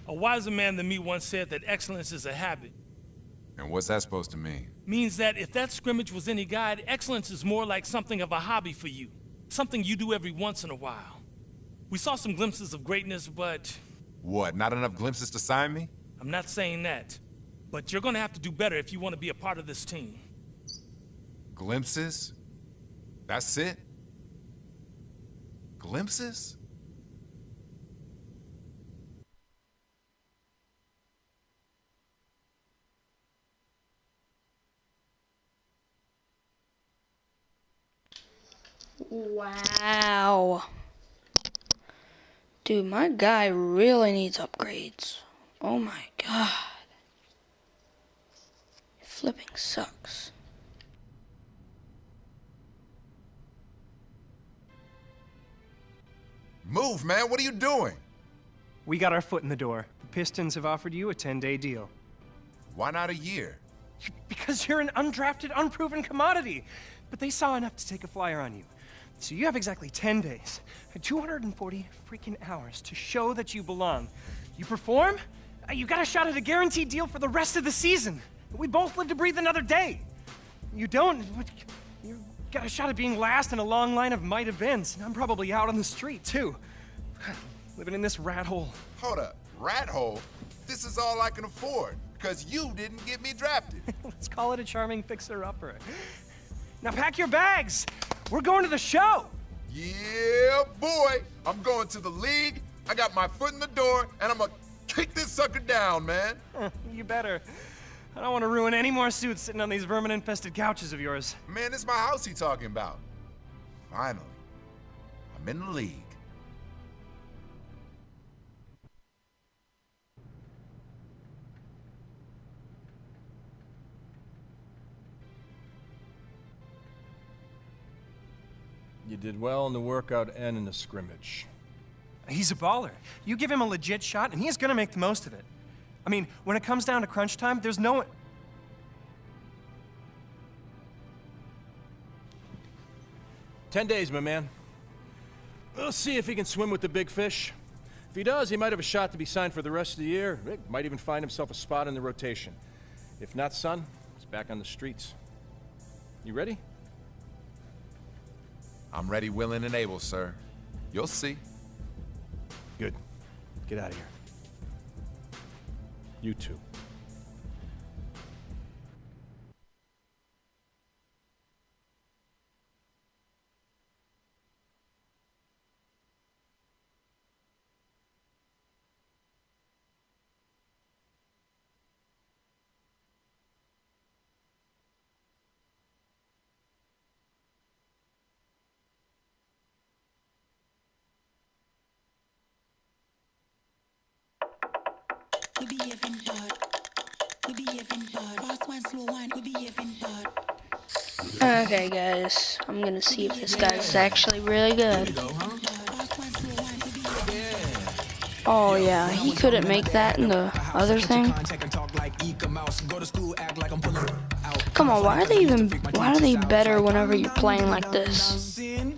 A wiser man than me once said that excellence is a habit. And what's that supposed to mean? Means that if that scrimmage was any guide, excellence is more like something of a hobby for you. Something you do every once in a while. We saw some glimpses of greatness, but... What, not enough glimpses to sign me? I'm not saying that. But you're gonna have to do better if you want to be a part of this team. Glimpses? That's it? Glimpses? Wow. Dude, my guy really needs upgrades. Oh my god. Flipping sucks. Move, man, what are you doing? We got our foot in the door. The Pistons have offered you a 10-day deal. Why not a year? Because you're an undrafted, unproven commodity. But they saw enough to take a flyer on you. So you have exactly 10 days, 240 freaking hours to show that you belong. You perform, you got a shot at a guaranteed deal for the rest of the season. We both live to breathe another day. You don't, you got a shot at being last in a long line of might events, and I'm probably out on the street too. Living in this rat hole. Hold up, rat hole? This is all I can afford, because you didn't get me drafted. Let's call it a charming fixer-upper. Now pack your bags. We're going to the show. Yeah, boy. I'm going to the league. I got my foot in the door, and I'm gonna kick this sucker down, man. You better. I don't want to ruin any more suits sitting on these vermin-infested couches of yours. Man, this is my house he talking about. Finally, I'm in the league. You did well in the workout and in the scrimmage. He's a baller. You give him a legit shot, and he's gonna make the most of it. I mean, when it comes down to crunch time, there's no one... 10 days, my man. We'll see if he can swim with the big fish. If he does, he might have a shot to be signed for the rest of the year. He might even find himself a spot in the rotation. If not, son, he's back on the streets. You ready? I'm ready, willing, and able, sir. You'll see. Good. Get out of here. You too. We behaving hard. We behaving hard. Fast one, slow one. We behaving hard. Okay, guys. I'm gonna see if this guy's actually really good. Oh yeah, he couldn't make that in the other thing. Come on, why are they better whenever you're playing like this? See? In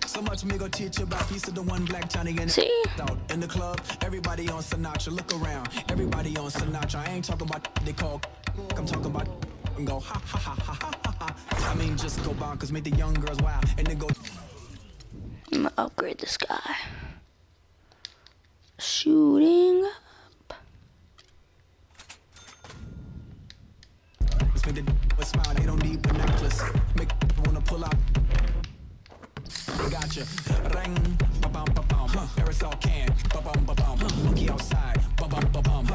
the club, everybody on Sinatra, look around. Everybody on Sinatra. I ain't talking about they call. I'm talking about and go ha ha ha ha ha ha. I mean just go bonkers, make the young girls wild and then go. I'm gonna upgrade this guy. Shooting up. Let's make the smile, they don't need binoculars. Make wanna pull out. They got you. Ring, ba bum ba bum. Aerosol can, ba bum ba bum. Monkey outside, ba bum ba bum.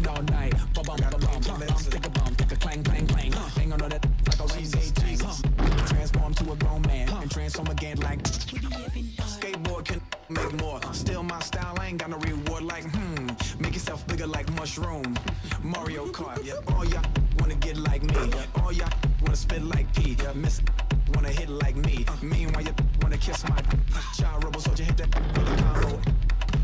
All night, ba bum ba bum. Let 'em stick a bum, take a clang clang clang. Ain't gonna know that like a rain day tank. Transform to a grown man and transform again like. Skateboard can make more. Still my style, I ain't got no reward like make yourself bigger like mushroom. Mario Kart, all y'all wanna get like me. All y'all wanna spit like P. Miss wanna hit like me. Meanwhile you wanna kiss my child rebel soldier hit that with a combo.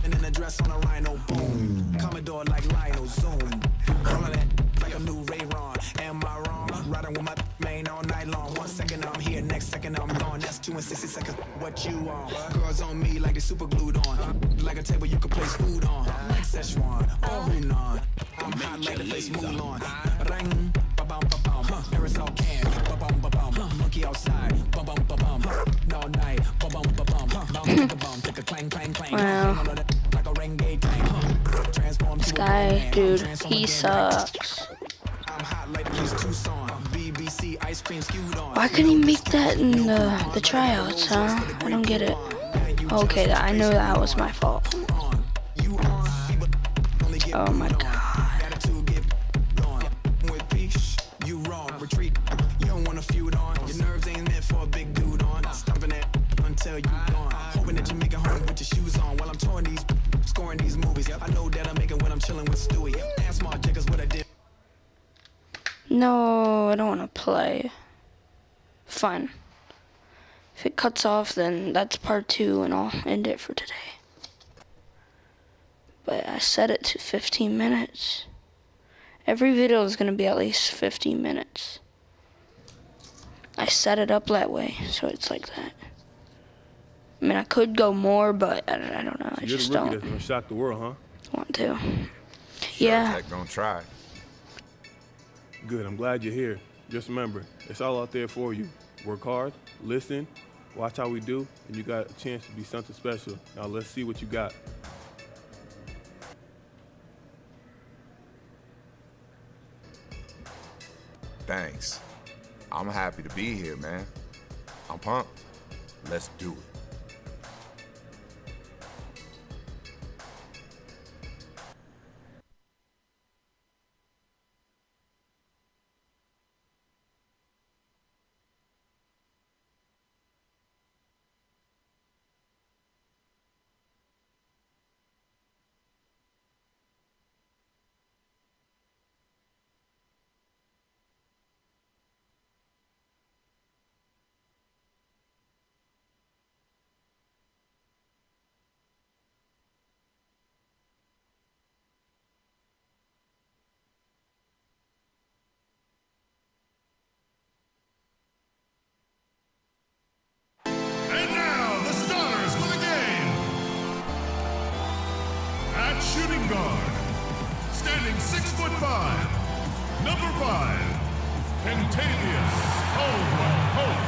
And then a dress on a rhino, boom. Commodore like Lionel, zoom. All of that like a new Ray-Ron. Am I wrong? Riding with my main all night long. 1 second I'm here, next second I'm gone. That's 2 and 60 seconds. What you glue on. Girls on me like they super glued on. Like a table you can place food on. Like Szechuan, oh Hunan. I'm hot like the place Mulan. Ring, ba-bum, ba-bum. Aerosol can, ba-bum, ba-bum. Monkey outside, ba-bum, ba-bum. All night, ba-bum, ba-bum. Bounce to the bum, take a clang, clang, clang. Wow. Like a renegade tank. Transform This to a guy, man. dude, Transform he again. sucks. I'm hot like the place Tucson. BBC ice cream skewed on. Why couldn't he make that in the tryouts, huh? I don't get it. Okay, I know that was my fault. Oh my god. You wrong, retreat. You don't want to feud on. Your nerves ain't meant for a big dude on. Stumping it until you gone. Hoping that you make it home with your shoes on while I'm touring these, scoring these movies. I know that I make it when I'm chilling with Stewie. And smart checkers what I did. No, I don't want to play. Fine. If it cuts off, then that's part 2 and I'll end it for today. But I set it to 15 minutes. Every video is going to be at least 15 minutes. I set it up that way, so it's like that. I mean, I could go more, but I don't know. I just don't That's gonna shock the world, huh? want to. Yeah. Jack gonna try. Good, I'm glad you're here. Just remember, it's all out there for you. Work hard, listen, watch how we do, and you got a chance to be something special. Now let's see what you got. Thanks. I'm happy to be here, man. I'm pumped. Let's do it. And now, the starters for the game. At shooting guard, standing 6'5", number 5, Pentavious Caldwell Pope.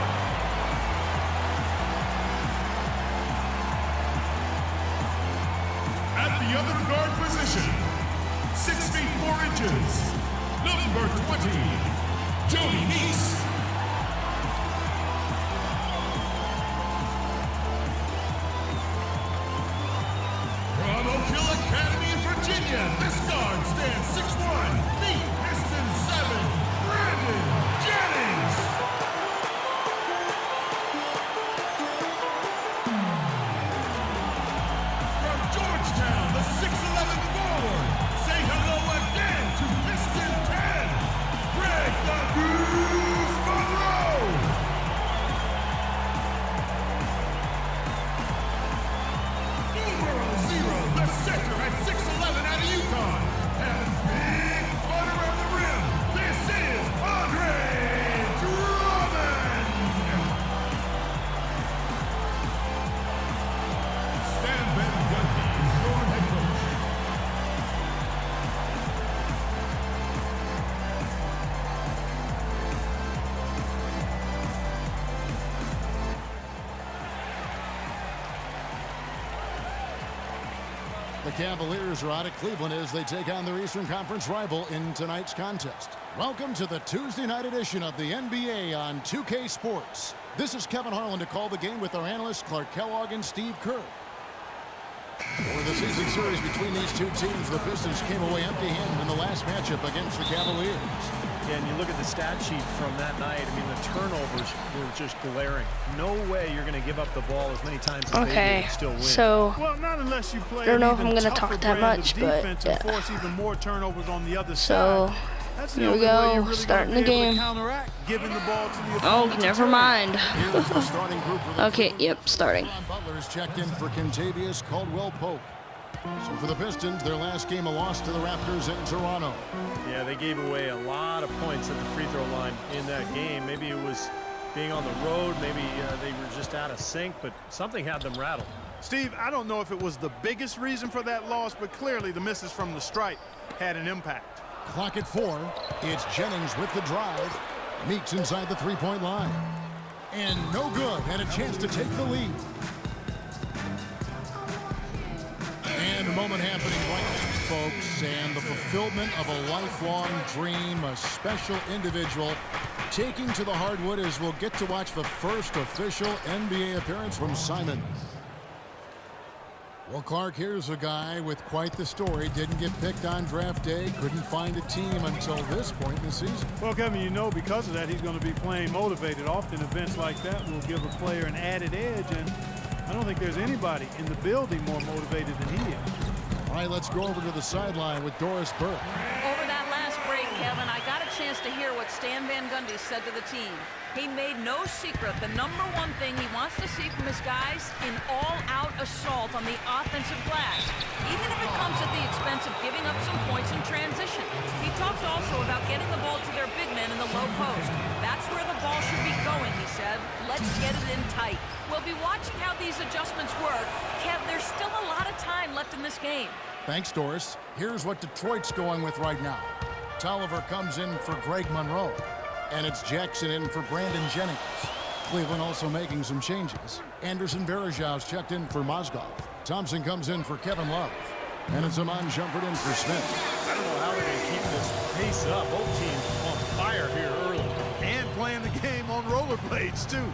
At the other guard position, 6 feet 4 inches, number 20, Jody Neese. From Oak Hill Academy in Virginia, this guard stands 6'1", feet Piston 7, Brandon Jennings. From Georgetown, the 6'11" forward, say hello again to Piston 10, Greg the Goose Monroe. Numero 0, the center at 6'11" out of UConn. Having big fun around the rim. This is Andre Drummond. Stan Van Gundy is your head coach. The Cavaliers are out of Cleveland as they take on their Eastern Conference rival in tonight's contest. Welcome to the Tuesday night edition of the NBA on 2K Sports. This is Kevin Harlan to call the game with our analysts Clark Kellogg and Steve Kerr. For the season series between these two teams, the Pistons came away empty-handed in the last matchup against the Cavaliers. Yeah, and you look at the stat sheet from that night, I mean, the turnovers were just glaring. No way you're going to give up the ball as many times as they did and still win. So Well, not unless you play I don't know if an I'm even gonna tougher talk that brand of much, but defense and force even more turnovers on the other So, side. That's the here we only way go, you're really starting gonna the be able to game. counteract giving the ball to the Oh, opponent. never mind. Here's the starting group for the Okay, yep, starting. Ron Butler's checked in for Kentavious Caldwell Pope. So for the Pistons, their last game a loss to the Raptors in Toronto. Yeah, they gave away a lot of points at the free throw line in that game. Maybe it was being on the road, maybe they were just out of sync, but something had them rattled. Steve, I don't know if it was the biggest reason for that loss, but clearly the misses from the stripe had an impact. Clock at 4. It's Jennings with the drive. Meeks inside the three-point line. And no good, and a chance to take the lead. And a moment happening right now, folks, and the fulfillment of a lifelong dream, a special individual taking to the hardwood as we'll get to watch the first official NBA appearance from Simon. Well, Clark, here's a guy with quite the story. Didn't get picked on draft day, couldn't find a team until this point in the season. Well, Kevin, you know because of that he's going to be playing motivated. Often events like that will give a player an added edge, and I don't think there's anybody in the building more motivated than he is. All right, let's go over to the sideline with Doris Burke. Over that last break, Kevin, I got a chance to hear what Stan Van Gundy said to the team. He made no secret the number one thing he wants to see from his guys, an all-out assault on the offensive glass, even if it comes at the expense of giving up some points in transition. He talked also about getting the ball to their big men in the low post. That's where the ball should be going, he said. Let's get it in tight. We'll be watching how these adjustments work. Kev, there's still a lot of time left in this game. Thanks, Doris. Here's what Detroit's going with right now. Tolliver comes in for Greg Monroe. And it's Jackson in for Brandon Jennings. Cleveland also making some changes. Anderson Varejau's checked in for Mozgov. Thompson comes in for Kevin Love. And it's Amon Shumpert in for Smith. I don't know how they're going to keep this pace up. Both teams on fire here early. And playing the game on rollerblades, too.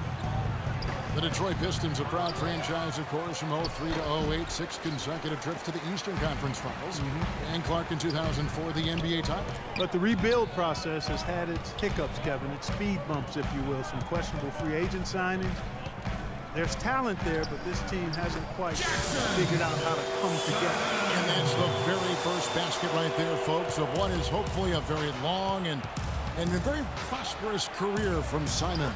The Detroit Pistons, a proud franchise, of course, from 03 to 08, 6 consecutive trips to the Eastern Conference Finals. And Clark in 2004, the NBA title. But the rebuild process has had its hiccups, Kevin, its speed bumps, if you will, some questionable free agent signings. There's talent there, but this team hasn't quite figured out how to come together. And that's the very first basket right there, folks, of what is hopefully a very long and a very prosperous career from Simon.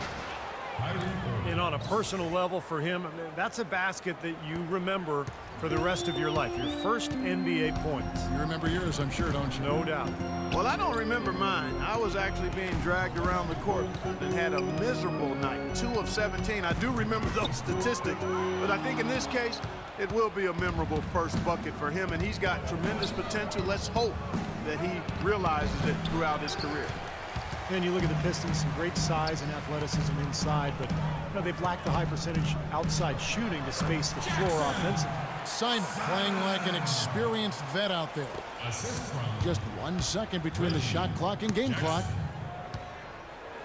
And on a personal level for him, I mean, that's a basket that you remember for the rest of your life. Your first NBA points. You remember yours, I'm sure, don't you? No doubt. Well, I don't remember mine. I was actually being dragged around the court and had a miserable night. 2 of 17. I do remember those statistics. But I think in this case, it will be a memorable first bucket for him. And he's got tremendous potential. Let's hope that he realizes it throughout his career. And you look at the Pistons, some great size and athleticism inside, but you know, they've lacked the high percentage outside shooting to space the floor offensively. Simon playing like an experienced vet out there. Just 1 second between the shot clock and game clock.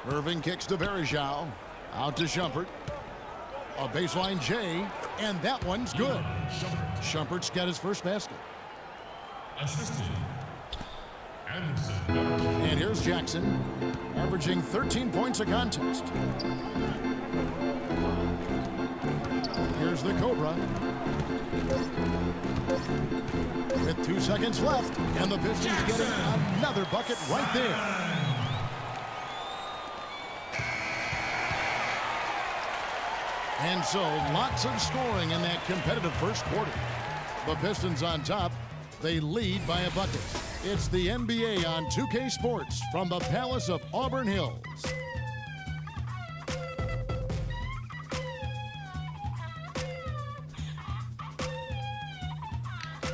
Irving kicks to Varejao. Out to Shumpert. A baseline J, and that one's good. Shumpert's got his first basket. And here's Jackson, averaging 13 points a contest. Here's the Cobra. With 2 seconds left, and the Pistons getting another bucket right there. And so, lots of scoring in that competitive first quarter. The Pistons on top. They lead by a bucket. It's the NBA on 2K Sports from the Palace of Auburn Hills.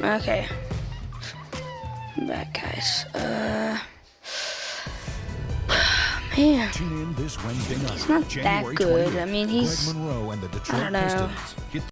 Okay. I'm back, guys. Man. Tune in this Wednesday night. He's not January that good. 28th. I mean, he's... Greg Monroe and the Detroit I don't know. Pistons hit